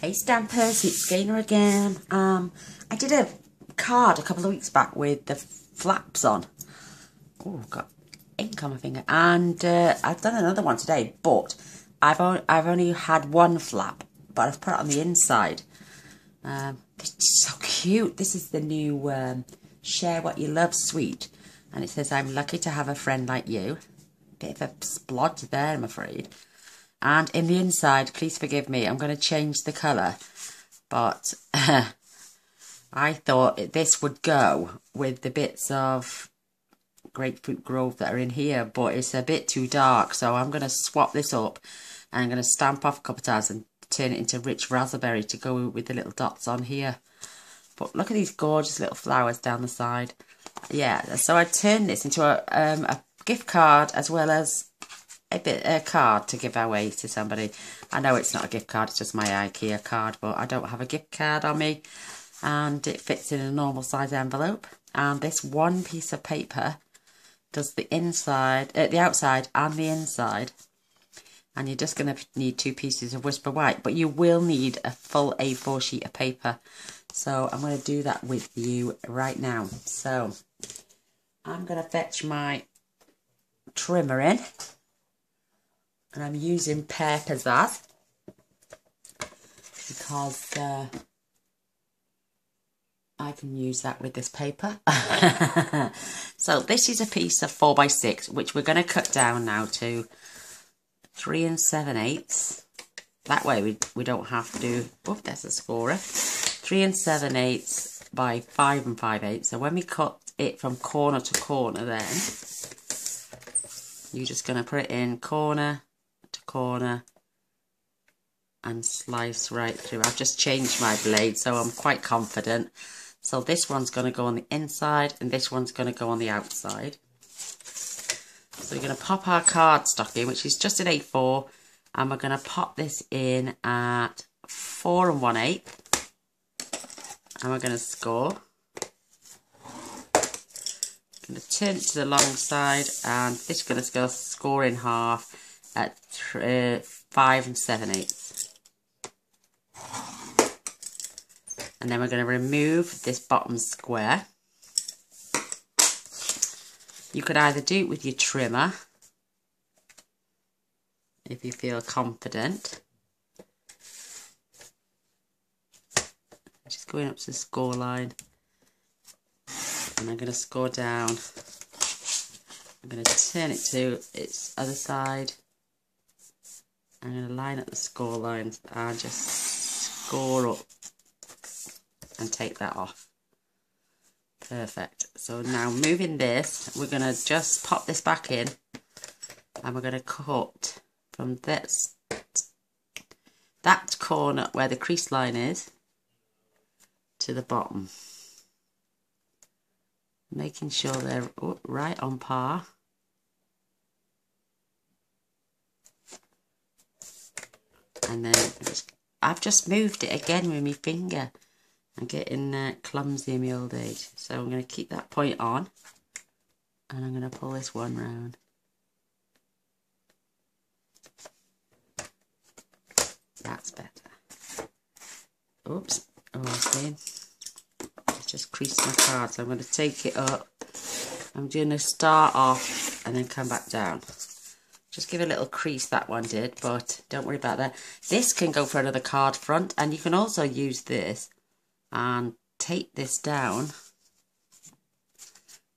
Hey Stampers, it's Gaynor again. I did a card a couple of weeks back with the flaps on. Oh, got ink on my finger. And I've done another one today, but I've only had one flap, but I've put it on the inside. It's so cute. This is the new Share What You Love suite. And it says, I'm lucky to have a friend like you. Bit of a splodge there, I'm afraid. And in the inside, please forgive me, I'm going to change the colour. But I thought this would go with the bits of Grapefruit Grove that are in here. But it's a bit too dark, so I'm going to swap this up. And I'm going to stamp off a couple of times and turn it into Rich Raspberry to go with the little dots on here. But look at these gorgeous little flowers down the side. Yeah, so I turned this into a gift card as well as a card to give away to somebody. I know it's not a gift card, it's just my IKEA card, but I don't have a gift card on me. And it fits in a normal size envelope. And this one piece of paper does the inside, the outside and the inside. And you're just going to need 2 pieces of Whisper White, but you will need a full A4 sheet of paper. So I'm going to do that with you right now. So I'm going to fetch my trimmer in. And I'm using Pear Pizzazz because I can use that with this paper. So this is a piece of 4x6, which we're going to cut down now to 3 7/8. That way we don't have to, oh, there's a scorer. 3 7/8 by 5 5/8. So when we cut it from corner to corner then, you're just going to put it in corner to corner and slice right through. I've just changed my blade, so I'm quite confident. So this one's going to go on the inside and this one's going to go on the outside. So we're going to pop our cardstock in, which is just an A4, and we're going to pop this in at 4 1/8, and we're going to score. I'm going to turn it to the long side, and this is going to go score in half at 5 7/8. And then we're going to remove this bottom square. You could either do it with your trimmer, if you feel confident. Just going up to the score line. And I'm going to score down. I'm going to turn it to its other side. I'm going to line up the score lines and just score up and take that off. Perfect. So now moving this, we're going to just pop this back in and we're going to cut from that corner where the crease line is to the bottom. Making sure they're right on par. And then I've just moved it again with my finger. I'm getting clumsy in my old age. So I'm going to keep that point on. And I'm going to pull this one round. That's better. Oops. Oh, see. It's just creased my card. So I'm going to take it up. I'm going to start off and then come back down. Just give a little crease, that one did. But don't worry about that. This can go for another card front. And you can also use this and tape this down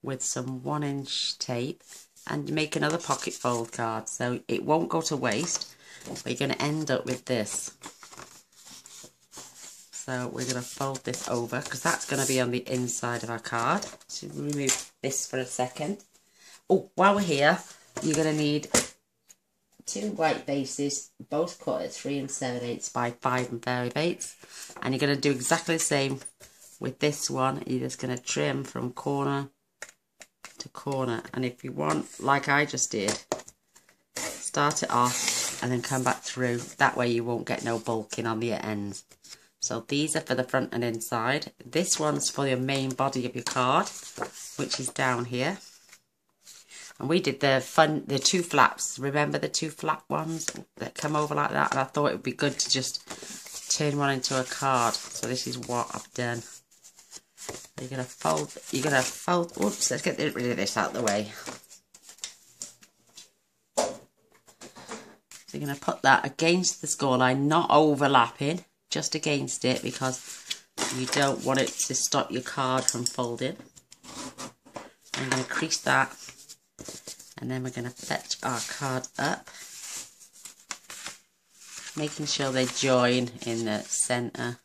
with some 1-inch tape and make another pocket fold card, so it won't go to waste, but you're going to end up with this. So we're going to fold this over because that's going to be on the inside of our card. So remove this for a second. Oh, while we're here, you're going to need 2 white bases, both cut at 3 7/8 by 5 5/8. And you're going to do exactly the same with this one. You're just going to trim from corner to corner. And if you want, like I just did, start it off and then come back through. That way you won't get no bulking on the ends. So these are for the front and inside. This one's for your main body of your card, which is down here. And we did the 2 flaps. Remember the 2 flap ones that come over like that? And I thought it would be good to just turn one into a card. So this is what I've done. You're going to fold, oops, let's get rid of this out of the way. So you're going to put that against the scoreline, not overlapping, just against it, because you don't want it to stop your card from folding. I'm going to crease that, and then we're going to fetch our card up, making sure they join in the centre.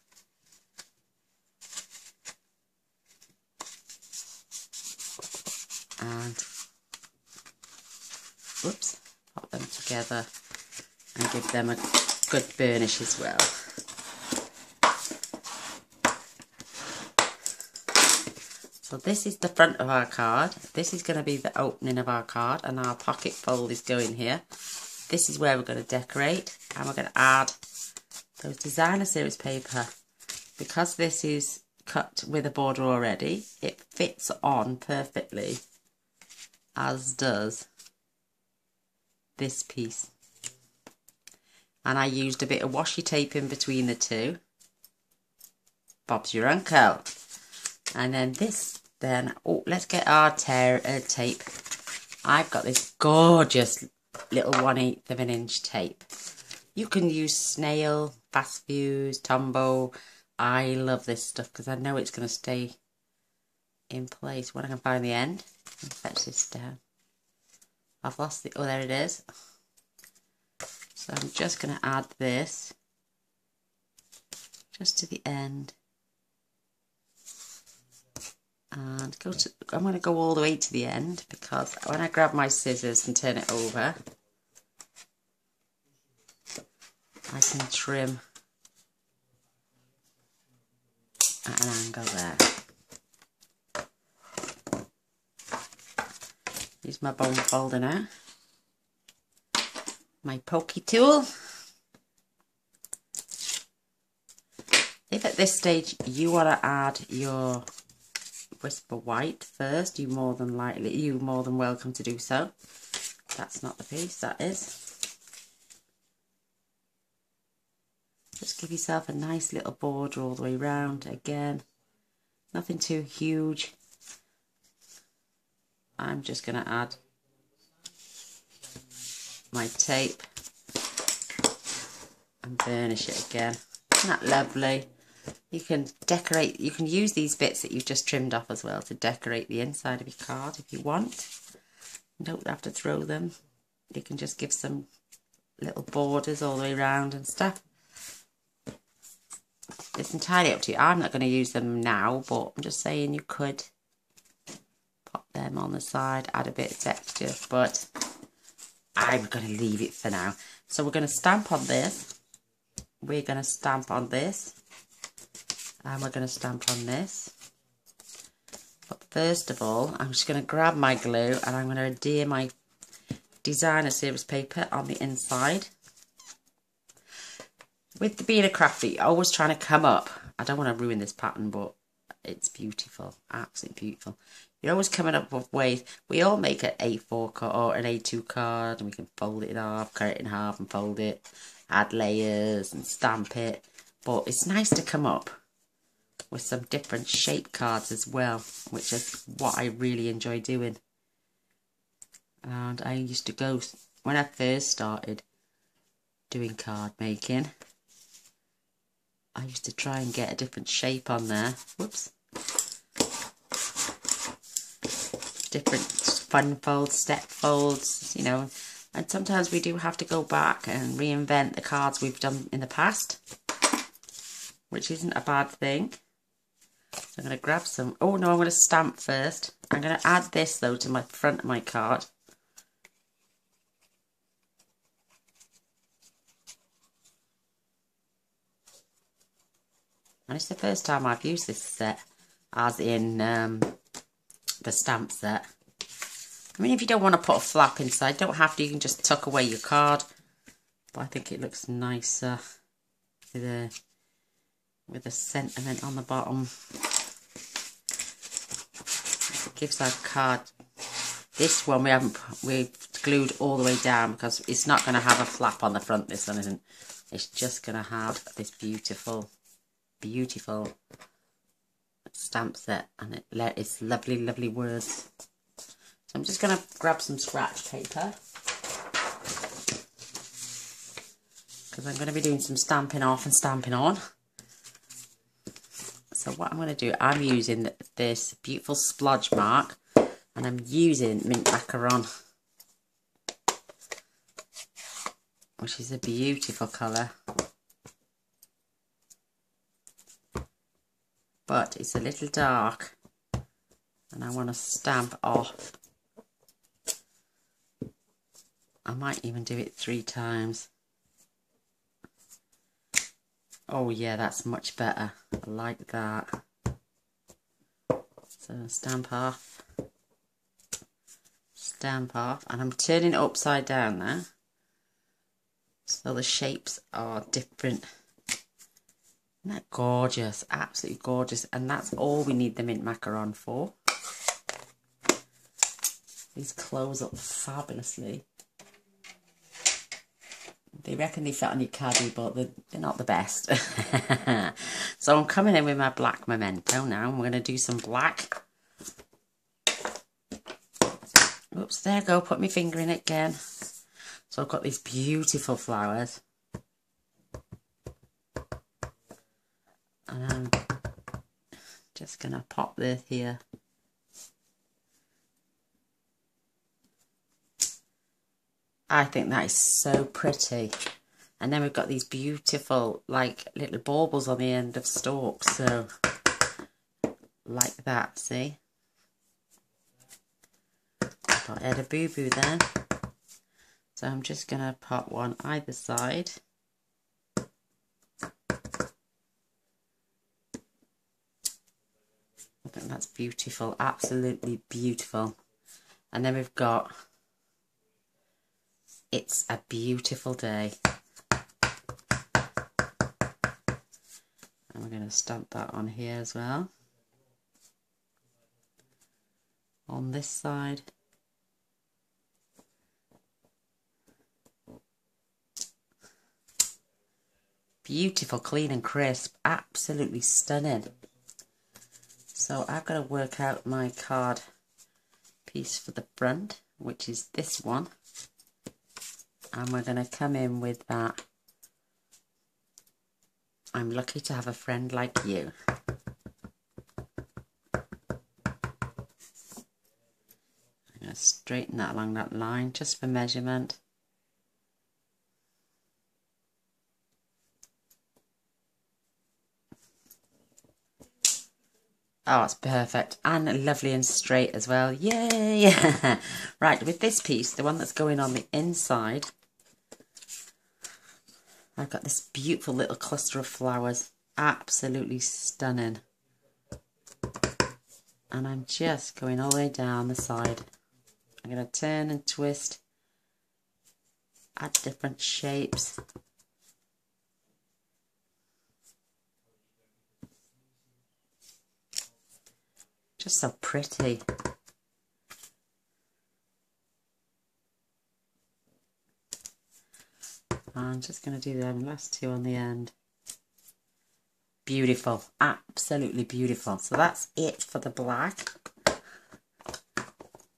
And whoops, pop them together and give them a good burnish as well. So this is the front of our card. This is going to be the opening of our card, and our pocket fold is going here. This is where we're going to decorate, and we're going to add those designer series paper. Because this is cut with a border already, it fits on perfectly, as does this piece. And I used a bit of washi tape in between the two. Bob's your uncle. And then this, oh, let's get our tape. I've got this gorgeous little 1/8 of an inch tape. You can use snail, fast fuse, Tombow. I love this stuff because I know it's going to stay in place when I can find the end. Fetch this down. I've lost the, oh, there it is. So I'm just going to add this just to the end, and I'm going to go all the way to the end, because when I grab my scissors and turn it over, I can trim at an angle there. Use my bone folder now. My pokey tool. If at this stage you want to add your Whisper White first, you're more than welcome to do so. That's not the piece, that is. Just give yourself a nice little border all the way round. Again, nothing too huge. I'm just going to add my tape and burnish it again. Isn't that lovely? You can decorate, you can use these bits that you've just trimmed off as well to decorate the inside of your card if you want. You don't have to throw them. You can just give some little borders all the way around and stuff. It's entirely up to you. I'm not going to use them now, but I'm just saying you could pop them on the side, add a bit of texture, but I'm going to leave it for now. So we're going to stamp on this, we're going to stamp on this, and we're going to stamp on this. But first of all, I'm just going to grab my glue and I'm going to adhere my designer series paper on the inside. With the being a crafty, always trying to come up. I don't want to ruin this pattern, but it's beautiful, absolutely beautiful. You're always coming up with ways. We all make an A4 card or an A2 card, and we can fold it in half, cut it in half and fold it, add layers and stamp it. But it's nice to come up with some different shape cards as well, which is what I really enjoy doing. And I used to go, when I first started doing card making, I used to try and get a different shape on there. Whoops. Different fun folds, step folds, you know. And sometimes we do have to go back and reinvent the cards we've done in the past, which isn't a bad thing. So I'm going to grab some. Oh no, I'm going to stamp first. I'm going to add this though to my front of my card. And it's the first time I've used this set, as in the stamp set. I mean, if you don't want to put a flap inside, don't have to, you can just tuck away your card. But I think it looks nicer with a sentiment on the bottom. It gives our card, this one we've glued all the way down because it's not going to have a flap on the front, this one isn't. it's just going to have this beautiful, beautiful stamp set, and it's lovely, lovely words. So I'm just going to grab some scratch paper, because I'm going to be doing some stamping off and stamping on. So what I'm going to do, I'm using this beautiful splodge mark, and I'm using mint macaron, which is a beautiful colour, but it's a little dark, and I want to stamp off. I might even do it 3 times. Oh yeah, that's much better. I like that. So stamp off, and I'm turning it upside down there, so the shapes are different. Isn't that gorgeous? Absolutely gorgeous. And that's all we need the mint macaron for. These close up fabulously. They reckon they fit on your caddy, but they're not the best. So I'm coming in with my black Memento now, and we're going to do some black. Oops, there I go, put my finger in it again. So I've got these beautiful flowers. And I'm just going to pop this here. I think that is so pretty. And then we've got these beautiful, like, little baubles on the end of stalks. So, like that, see? Got Eda Boo Boo then. So I'm just going to pop one either side. I think that's beautiful, absolutely beautiful. And then we've got It's a Beautiful Day. And we're going to stamp that on here as well. On this side. Beautiful, clean and crisp, absolutely stunning. So I've got to work out my card piece for the front, which is this one. And we're going to come in with that. I'm lucky to have a friend like you. I'm going to straighten that along that line just for measurement. Oh, it's perfect and lovely and straight as well. Yay! Right, with this piece, the one that's going on the inside, I've got this beautiful little cluster of flowers. Absolutely stunning. And I'm just going all the way down the side. I'm going to turn and twist, add different shapes. Just so pretty. I'm just going to do the last 2 on the end. Beautiful. Absolutely beautiful. So that's it for the black.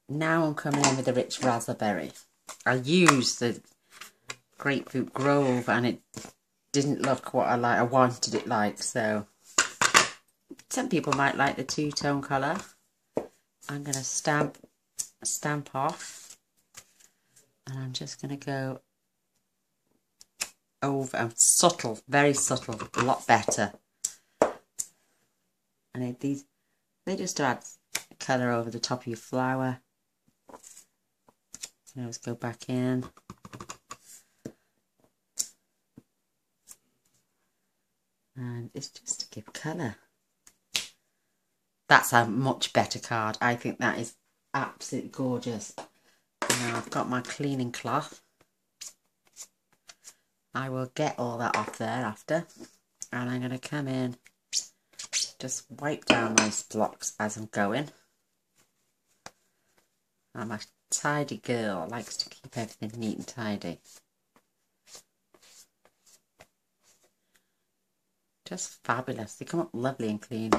Now I'm coming in with the rich raspberry. I used the Grapefruit Grove and it didn't look what I wanted it like. So some people might like the 2-tone colour. I'm going to stamp off, and I'm just going to go over, subtle, very subtle, a lot better. And these, they just add colour over the top of your flower. So let's go back in. And it's just to give colour. That's a much better card. I think that is absolutely gorgeous. Now I've got my cleaning cloth. I will get all that off there after. And I'm going to come in, just wipe down those blocks as I'm going. I'm a tidy girl. Likes to keep everything neat and tidy. Just fabulous. They come up lovely and clean.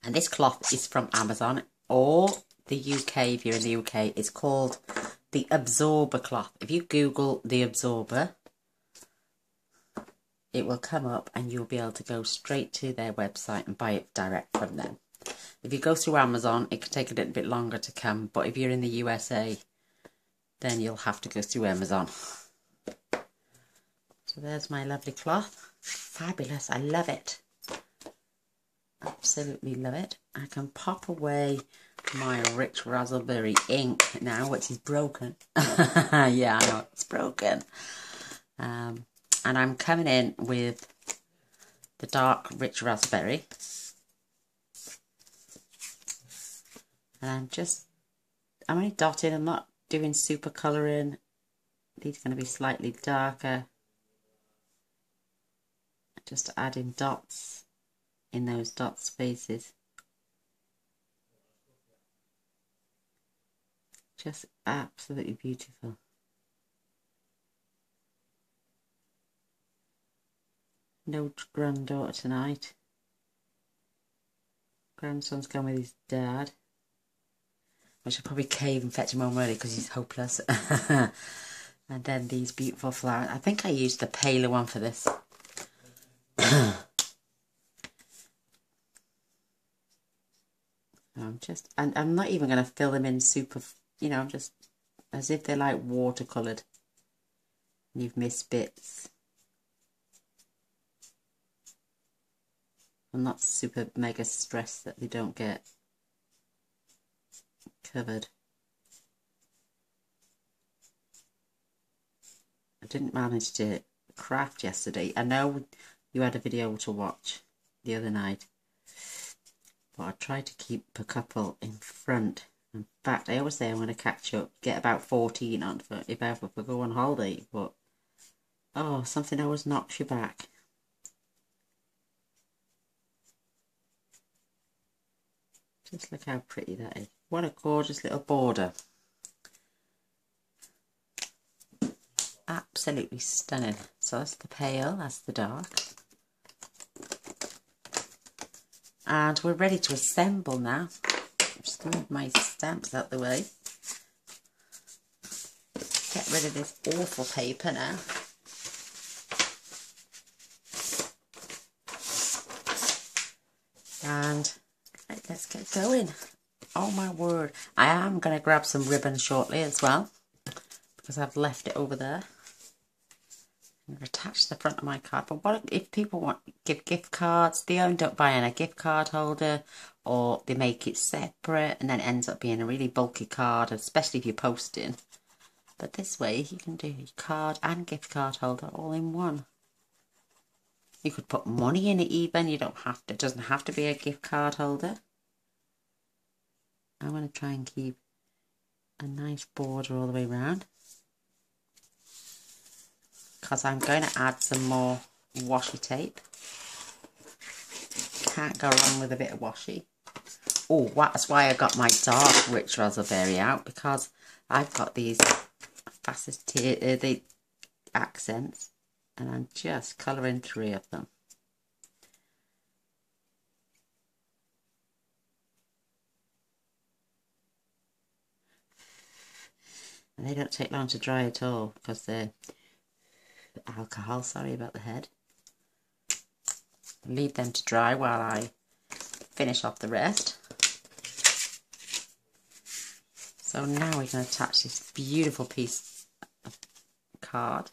And this cloth is from Amazon or the UK. If you're in the UK, it's called the Absorber cloth. If you Google the Absorber, it will come up and you'll be able to go straight to their website and buy it direct from them. If you go through Amazon, it can take a little bit longer to come. But if you're in the USA, then you'll have to go through Amazon. So there's my lovely cloth. Fabulous. I love it. Absolutely love it. I can pop away my Rich Raspberry ink now, which is broken. Yeah, I know, it's broken. And I'm coming in with the dark Rich Raspberry. And I'm only dotting, I'm not doing super colouring. These are going to be slightly darker. Just adding dots in those dot spaces. Just absolutely beautiful. No granddaughter tonight. Grandson's gone with his dad. I should probably cave and fetch him home early because he's hopeless. And then these beautiful flowers. I think I used the paler one for this. I'm not even going to fill them in super, you know, just as if they're like watercoloured. And you've missed bits. I'm not super mega stressed that they don't get covered. I didn't manage to craft yesterday. I know you had a video to watch the other night, but I tried to keep a couple in front. In fact, I always say I'm going to catch up, get about 14 on for if I ever go on holiday, but oh, something always knocks you back. Just look how pretty that is. What a gorgeous little border. Absolutely stunning. So that's the pale, that's the dark. And we're ready to assemble now. I'm just going to move my stamps out the way. Get rid of this awful paper now. And right, let's get going. Oh my word. I am going to grab some ribbon shortly as well, because I've left it over there. I'm going to attach the front of my card. But what if people want to give gift cards? They end up buying a gift card holder, or they make it separate and then it ends up being a really bulky card, especially if you're posting. But this way you can do card and gift card holder all in one. You could put money in it even. You don't have to. It doesn't have to be a gift card holder. I'm going to try and keep a nice border all the way around, because I'm going to add some more washi tape. Can't go wrong with a bit of washi. Oh, that's why I got my dark Rich Raspberry out, because I've got these the accents, and I'm just colouring 3 of them. And they don't take long to dry at all, because they're alcohol, sorry about the head. Leave them to dry while I finish off the rest. So now we're going to attach this beautiful piece of card,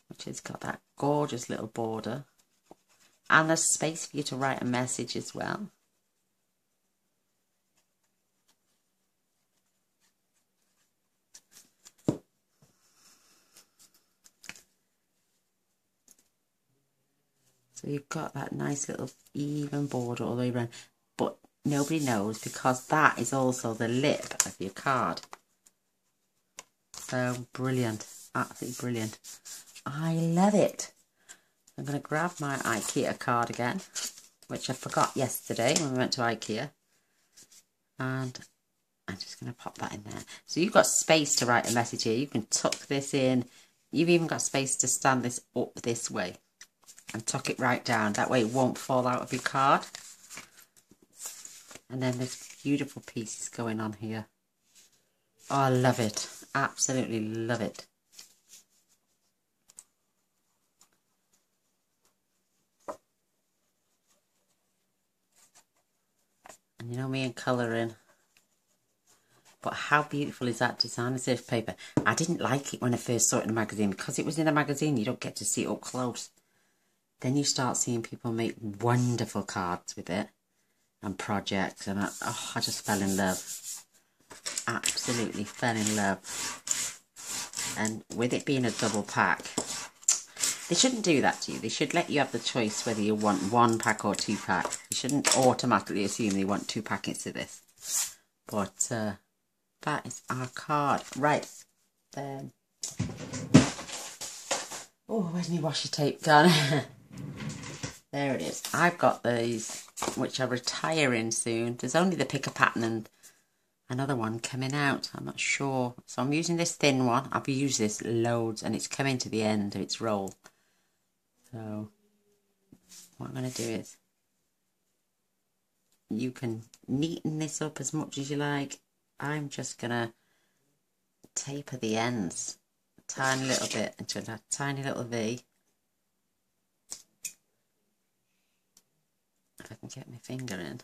which has got that gorgeous little border, and there's space for you to write a message as well. So you've got that nice little even border all the way around, but nobody knows, because that is also the lip of your card. So brilliant, absolutely brilliant. I love it. I'm going to grab my IKEA card again, which I forgot yesterday when we went to IKEA. And I'm just going to pop that in there. So you've got space to write a message here. You can tuck this in. You've even got space to stand this up this way. and tuck it right down. That way it won't fall out of your card. And then there's beautiful pieces going on here. Oh, I love it. Absolutely love it. And you know me and colouring. But how beautiful is that designer surf paper? I didn't like it when I first saw it in a magazine. Because it was in a magazine, you don't get to see it up close. Then you start seeing people make wonderful cards with it. And projects. And I just fell in love. Absolutely fell in love. And with it being a double pack, they shouldn't do that to you. They should let you have the choice whether you want 1 pack or 2 pack. You shouldn't automatically assume they want 2 packets of this. But that is our card. Right. Then. Oh, where's my washi tape gone? There it is. I've got these, which are retiring soon. There's only the picker pattern and another one coming out. I'm not sure. So I'm using this thin one. I've used this loads and it's coming to the end of its roll. So what I'm going to do is, you can neaten this up as much as you like. I'm just going to taper the ends a tiny little bit into a tiny little V. If I can get my finger in.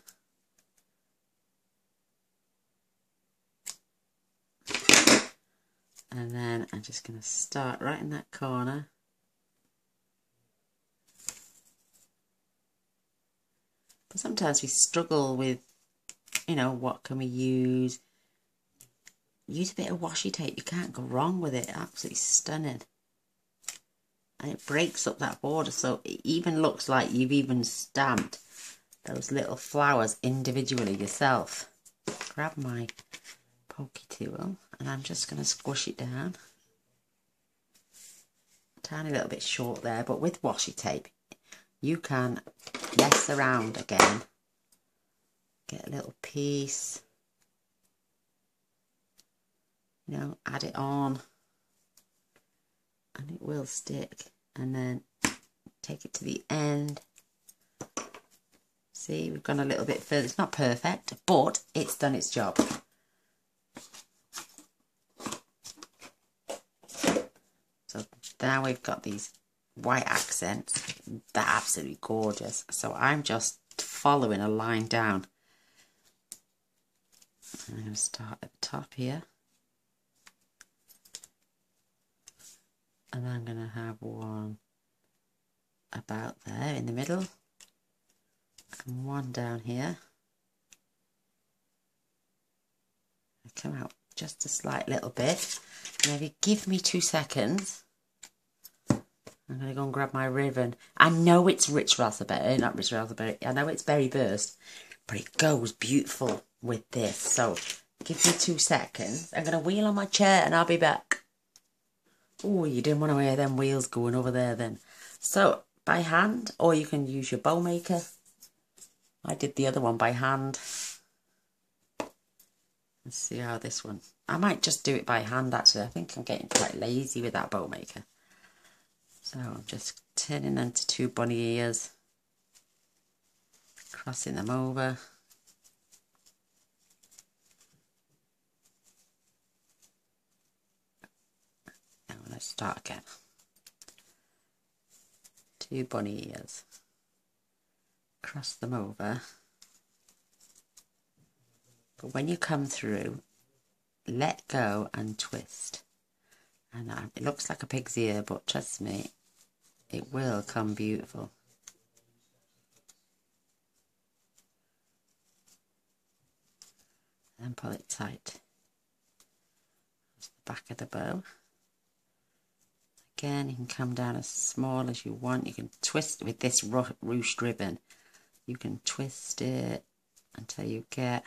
And then I'm just going to start right in that corner. But sometimes we struggle with, you know, what can we use? Use a bit of washi tape. You can't go wrong with it. Absolutely stunning. And it breaks up that border, so it even looks like you've even stamped those little flowers individually yourself. Grab my pokey tool and I'm just going to squish it down. A tiny little bit short there, but with washi tape you can mess around again. Get a little piece, you know, add it on and it will stick, and then take it to the end. See, we've gone a little bit further. It's not perfect, but it's done its job. So now we've got these white accents. They're absolutely gorgeous. So I'm just following a line down. I'm going to start at the top here. And I'm going to have one about there in the middle. And one down here. I come out just a slight little bit. And if you give me 2 seconds, I'm going to go and grab my ribbon. I know it's rich raspberry, not rich raspberry. I know it's berry burst, but it goes beautiful with this. So give me 2 seconds. I'm going to wheel on my chair and I'll be back. Oh, you didn't want to hear them wheels going over there then. So by hand, or you can use your bow maker. I did the other one by hand. Let's see how this one. I might just do it by hand actually. I think I'm getting quite lazy with that bow maker. So I'm just turning them to 2 bunny ears. Crossing them over. Now let's start again. 2 bunny ears. Cross them over. But when you come through, let go and twist. And it looks like a pig's ear, but trust me, it will come beautiful. And pull it tight. That's the back of the bow. Again, you can come down as small as you want. You can twist with this ruched ribbon. You can twist it until you get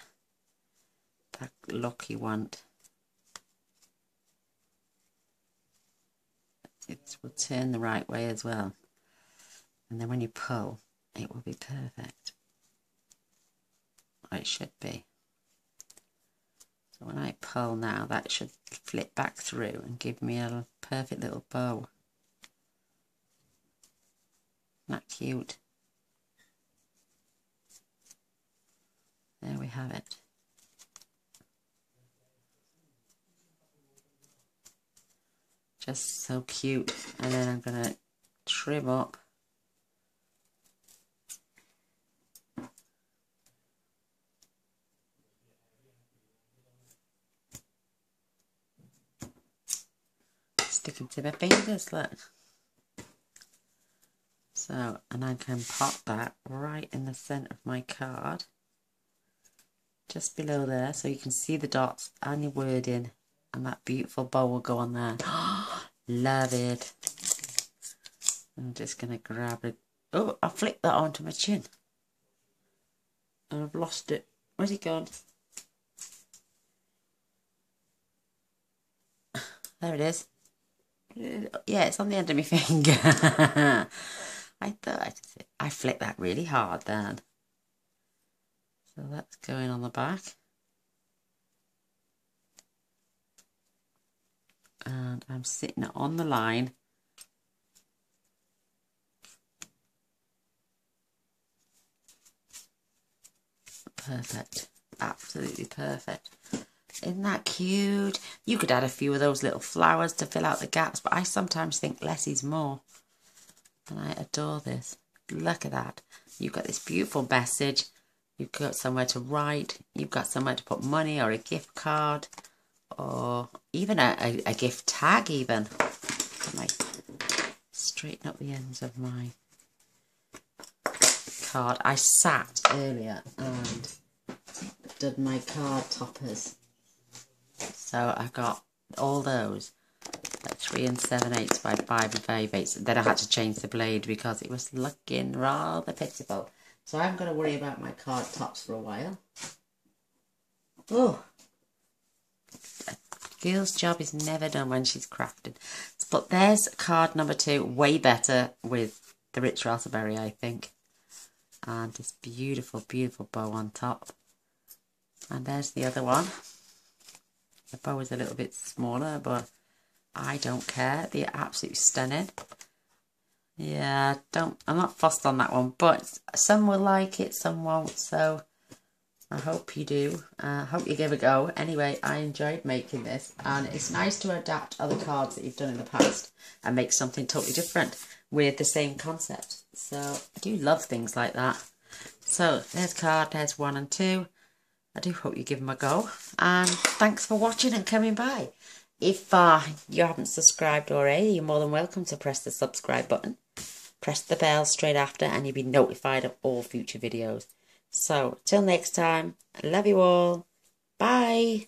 that look you want. It will turn the right way as well. And then when you pull, it will be perfect. Or it should be. So when I pull now, that should flip back through and give me a perfect little bow. Isn't that cute? There we have it. Just so cute. And then I'm going to trim up. Sticking to my fingers, look. So, and I can pop that right in the centre of my card. Just below there, so you can see the dots and your wording. And that beautiful bow will go on there. Love it. I'm just going to grab it. Oh, I flicked that onto my chin. And I've lost it. Where's it gone? There it is. Yeah, it's on the end of my finger. I thought I flicked that really hard then. So that's going on the back. And I'm sitting on the line. Perfect. Absolutely perfect. Isn't that cute? You could add a few of those little flowers to fill out the gaps, but I sometimes think less is more. And I adore this. Look at that. You've got this beautiful message. You've got somewhere to write. You've got somewhere to put money or a gift card. Or even a gift tag even. Can I straighten up the ends of my card? I sat earlier and did my card toppers. So I've got all those at 3 7/8 by 5 5/8. Then I had to change the blade because it was looking rather pitiful. So I'm going to worry about my card tops for a while. Oh, a girl's job is never done when she's crafted. But there's card number 2, way better with the rich raspberry, I think. And this beautiful, beautiful bow on top. And there's the other one. The bow is a little bit smaller, but I don't care. They're absolutely stunning. Yeah, I'm not fussed on that one, but some will like it, some won't. So I hope you do. I hope you give it a go. Anyway, I enjoyed making this, and it's nice to adapt other cards that you've done in the past and make something totally different with the same concept. So I do love things like that. So there's card, there's 1 and 2. I do hope you give them a go, and thanks for watching and coming by. If you haven't subscribed already, you're more than welcome to press the subscribe button. Press the bell straight after and you'll be notified of all future videos. So, till next time, I love you all. Bye.